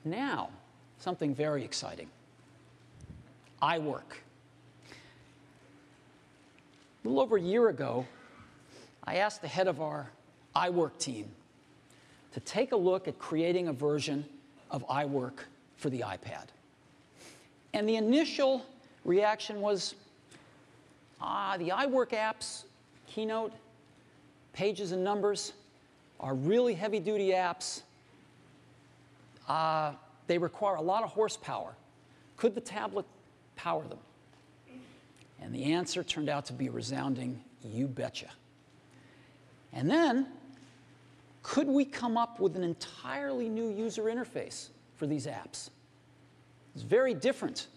Now, something very exciting. iWork. A little over a year ago, I asked the head of our iWork team to take a look at creating a version of iWork for the iPad. And the initial reaction was, the iWork apps, Keynote, Pages and Numbers, are really heavy-duty apps. They require a lot of horsepower. Could the tablet power them? And the answer turned out to be a resounding, you betcha. And then, could we come up with an entirely new user interface for these apps? It's very different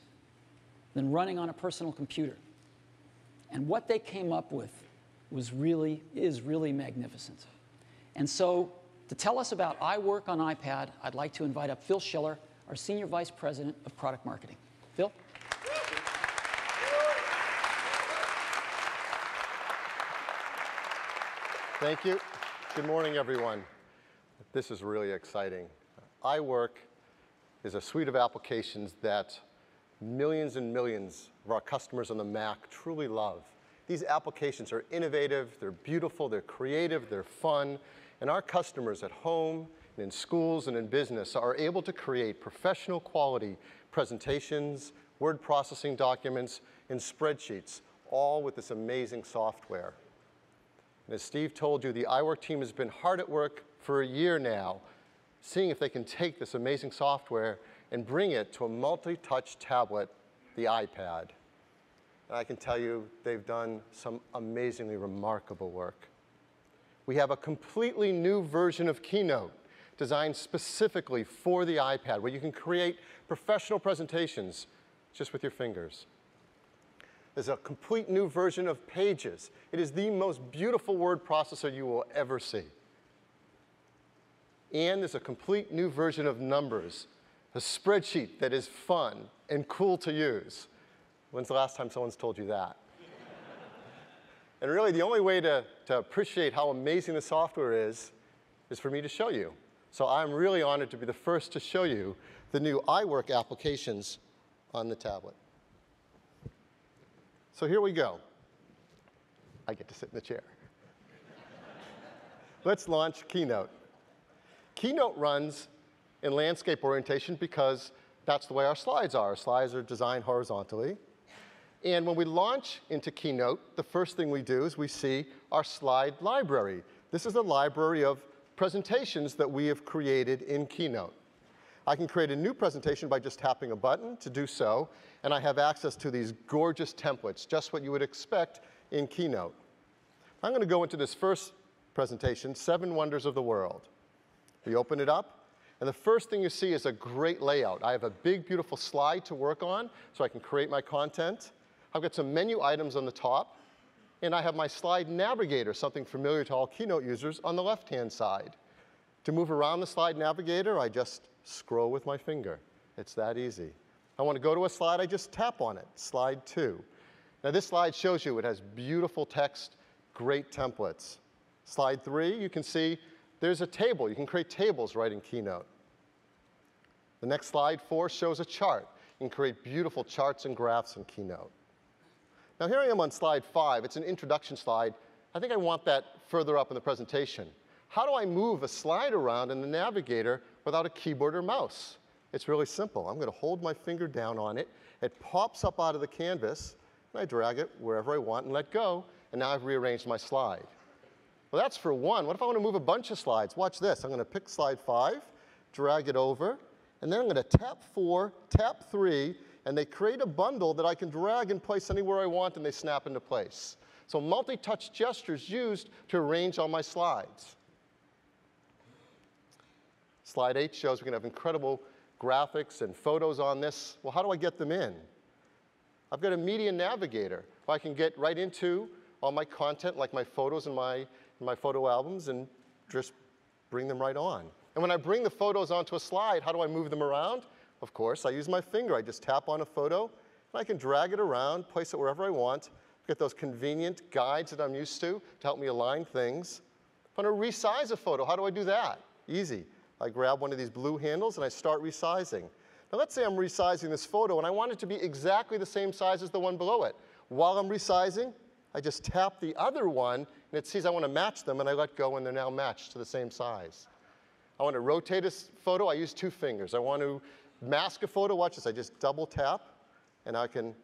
than running on a personal computer. And what they came up with is really magnificent. And so, to tell us about iWork on iPad, I'd like to invite up Phil Schiller, our Senior Vice President of Product Marketing. Phil? Thank you. Good morning, everyone. This is really exciting. iWork is a suite of applications that millions and millions of our customers on the Mac truly love. These applications are innovative, they're beautiful, they're creative, they're fun, and our customers at home, and in schools, and in business are able to create professional quality presentations, word processing documents, and spreadsheets, all with this amazing software. And as Steve told you, the iWork team has been hard at work for a year now, seeing if they can take this amazing software and bring it to a multi-touch tablet, the iPad. And I can tell you, they've done some amazingly remarkable work. We have a completely new version of Keynote designed specifically for the iPad, where you can create professional presentations just with your fingers. There's a complete new version of Pages. It is the most beautiful word processor you will ever see. And there's a complete new version of Numbers, a spreadsheet that is fun and cool to use. When's the last time someone's told you that? And really, the only way to appreciate how amazing the software is for me to show you. So I'm really honored to be the first to show you the new iWork applications on the tablet. So here we go. I get to sit in the chair. Let's launch Keynote. Keynote runs in landscape orientation because that's the way our slides are. Our slides are designed horizontally. And when we launch into Keynote, the first thing we do is we see our slide library. This is a library of presentations that we have created in Keynote. I can create a new presentation by just tapping a button to do so, and I have access to these gorgeous templates, just what you would expect in Keynote. I'm going to go into this first presentation, 7 Wonders of the World. We open it up, and the first thing you see is a great layout. I have a big, beautiful slide to work on, so I can create my content. I've got some menu items on the top, and I have my slide navigator, something familiar to all Keynote users, on the left-hand side. To move around the slide navigator, I just scroll with my finger. It's that easy. I want to go to a slide, I just tap on it, slide 2. Now this slide shows you it has beautiful text, great templates. Slide 3, you can see there's a table. You can create tables right in Keynote. The next slide, 4, shows a chart. You can create beautiful charts and graphs in Keynote. Now here I am on slide 5. It's an introduction slide. I think I want that further up in the presentation. How do I move a slide around in the navigator without a keyboard or mouse? It's really simple. I'm going to hold my finger down on it. It pops up out of the canvas, and I drag it wherever I want and let go, and now I've rearranged my slide. Well, that's for one. What if I want to move a bunch of slides? Watch this. I'm going to pick slide 5, drag it over, and then I'm going to tap 4, tap 3, and they create a bundle that I can drag and place anywhere I want, and they snap into place. So multi-touch gestures used to arrange all my slides. Slide 8 shows we can have incredible graphics and photos on this. Well, how do I get them in? I've got a media navigator. I can get right into all my content, like my photos and my photo albums, and just bring them right on. And when I bring the photos onto a slide, how do I move them around? Of course, I use my finger. I just tap on a photo, and I can drag it around, place it wherever I want. Get those convenient guides that I'm used to help me align things. If I want to resize a photo, how do I do that? Easy. I grab one of these blue handles and I start resizing. Now let's say I'm resizing this photo and I want it to be exactly the same size as the one below it. While I'm resizing, I just tap the other one and it sees I want to match them and I let go and they're now matched to the same size. I want to rotate a photo, I use 2 fingers. I want to mask a photo, watch this, I just double tap and I can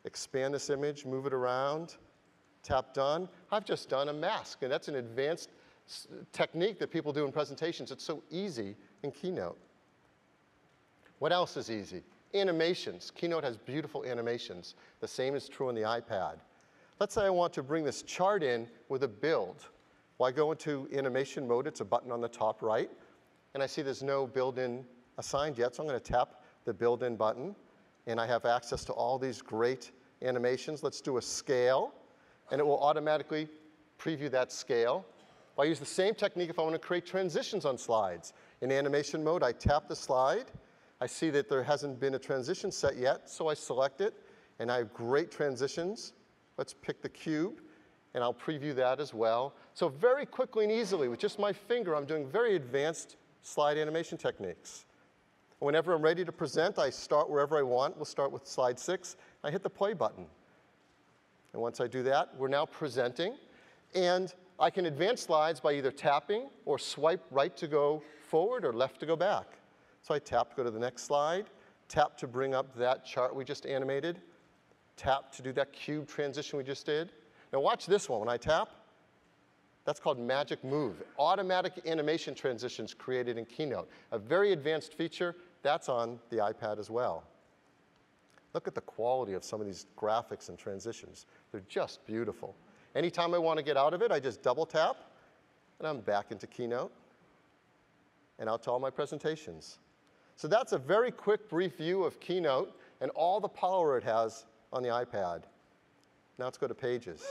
expand this image, move it around, tap done. I've just done a mask and that's an advanced technique that people do in presentations. It's so easy in Keynote. What else is easy? Animations. Keynote has beautiful animations. The same is true on the iPad. Let's say I want to bring this chart in with a build. Well, I go into animation mode. It's a button on the top right. And I see there's no build-in assigned yet, so I'm going to tap the build-in button. And I have access to all these great animations. Let's do a scale. And it will automatically preview that scale. I use the same technique if I want to create transitions on slides. In animation mode, I tap the slide. I see that there hasn't been a transition set yet, so I select it. And I have great transitions. Let's pick the cube, and I'll preview that as well. So very quickly and easily, with just my finger, I'm doing very advanced slide animation techniques. Whenever I'm ready to present, I start wherever I want. We'll start with slide 6. I hit the play button. And once I do that, we're now presenting. And I can advance slides by either tapping or swipe right to go forward or left to go back. So I tap to go to the next slide, tap to bring up that chart we just animated, tap to do that cube transition we just did. Now watch this one. When I tap, that's called Magic Move. Automatic animation transitions created in Keynote. A very advanced feature. That's on the iPad as well. Look at the quality of some of these graphics and transitions. They're just beautiful. Anytime I want to get out of it, I just double tap, and I'm back into Keynote, and out to all my presentations. So that's a very quick, brief view of Keynote and all the power it has on the iPad. Now let's go to Pages.